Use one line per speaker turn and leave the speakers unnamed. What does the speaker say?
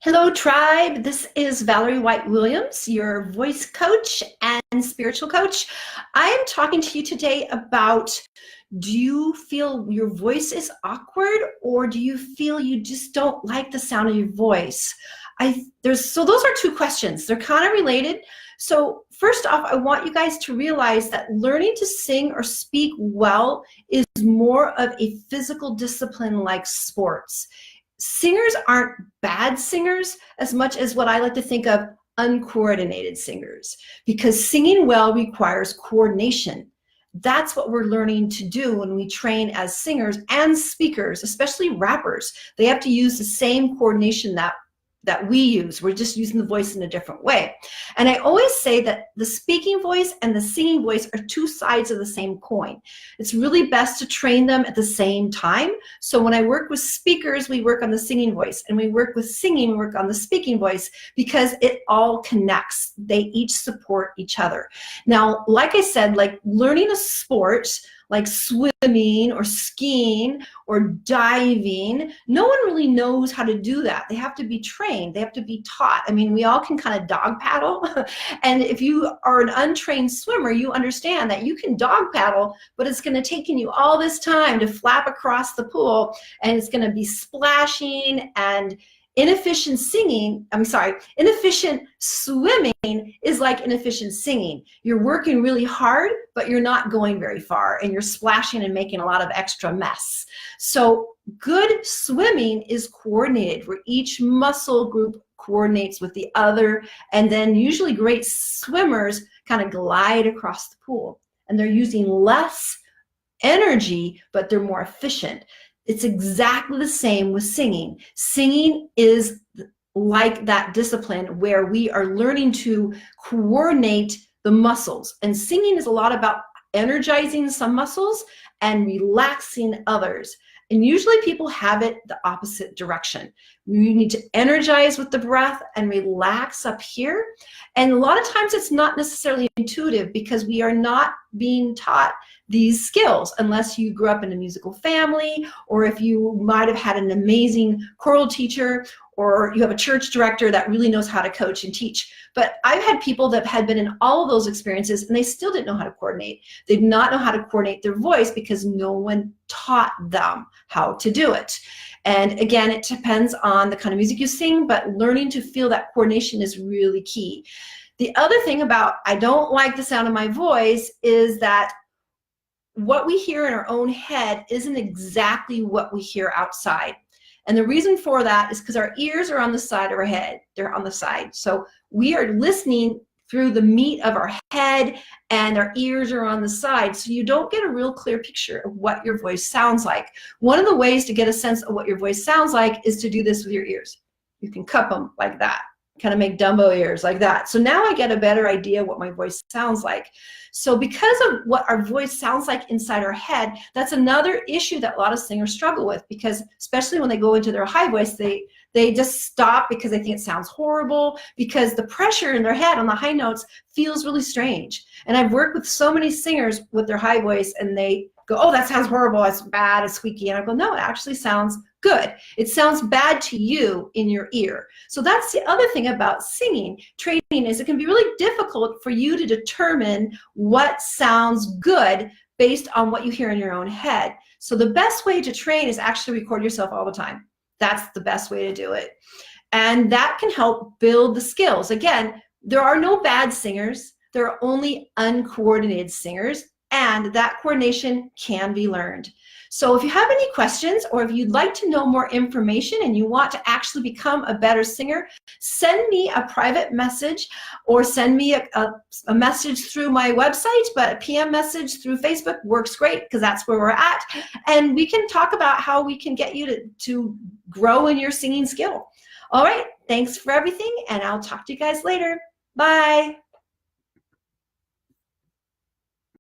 Hello, tribe. This is Valerie White-Williams, your voice coach and spiritual coach. I am talking to you today about, do you feel your voice is awkward, or do you feel you just don't like the sound of your voice? So those are two questions. They're kind of related. So first off, I want you guys to realize that learning to sing or speak well is more of a physical discipline like sports. Singers aren't bad singers as much as what I like to think of uncoordinated singers, because singing well requires coordination. That's what we're learning to do when we train as singers and speakers, especially rappers. They have to use the same coordination that we use. We're just using the voice in a different way. And I always say that the speaking voice and the singing voice are two sides of the same coin. It's really best to train them at the same time. So when I work with speakers, we work on the singing voice, and we work with singing, we work on the speaking voice, because it all connects. They each support each other. Now, like I said, like learning a sport, like swimming or skiing or diving, no one really knows how to do that. They have to be trained. They have to be taught. I mean, we all can kind of dog paddle. And if you are an untrained swimmer, you understand that you can dog paddle, but it's going to take you all this time to flap across the pool, and it's going to be splashing, and inefficient swimming is like inefficient singing. You're working really hard, but you're not going very far, and you're splashing and making a lot of extra mess. So good swimming is coordinated, where each muscle group coordinates with the other, and then usually great swimmers kind of glide across the pool, and they're using less energy, but they're more efficient. It's exactly the same with singing. Singing is like that discipline where we are learning to coordinate the muscles. And singing is a lot about energizing some muscles and relaxing others. And usually people have it the opposite direction. You need to energize with the breath and relax up here. And a lot of times it's not necessarily intuitive, because we are not being taught these skills unless you grew up in a musical family, or if you might have had an amazing choral teacher, or you have a church director that really knows how to coach and teach. But I've had people that had been in all of those experiences, and they still didn't know how to coordinate. They did not know how to coordinate their voice because no one taught them how to do it. And again, it depends on the kind of music you sing, but learning to feel that coordination is really key. The other thing about I don't like the sound of my voice is that what we hear in our own head isn't exactly what we hear outside. And the reason for that is because our ears are on the side of our head. They're on the side. So we are listening through the meat of our head, and our ears are on the side. So you don't get a real clear picture of what your voice sounds like. One of the ways to get a sense of what your voice sounds like is to do this with your ears. You can cup them like that, kind of make Dumbo ears like that. So now I get a better idea what my voice sounds like. So because of what our voice sounds like inside our head, that's another issue that a lot of singers struggle with, because especially when they go into their high voice, they just stop because they think it sounds horrible, because the pressure in their head on the high notes feels really strange. And I've worked with so many singers with their high voice, and they go, oh, that sounds horrible, it's bad, it's squeaky. And I go, no, it actually sounds good. It sounds bad to you in your ear. So that's the other thing about singing. Training is it can be really difficult for you to determine what sounds good based on what you hear in your own head. So the best way to train is actually record yourself all the time. That's the best way to do it. And that can help build the skills. Again, there are no bad singers. There are only uncoordinated singers, and that coordination can be learned. So if you have any questions, or if you'd like to know more information and you want to actually become a better singer, send me a private message, or send me a message through my website, but a PM message through Facebook works great, because that's where we're at. And we can talk about how we can get you to grow in your singing skill. All right, thanks for everything, and I'll talk to you guys later. Bye.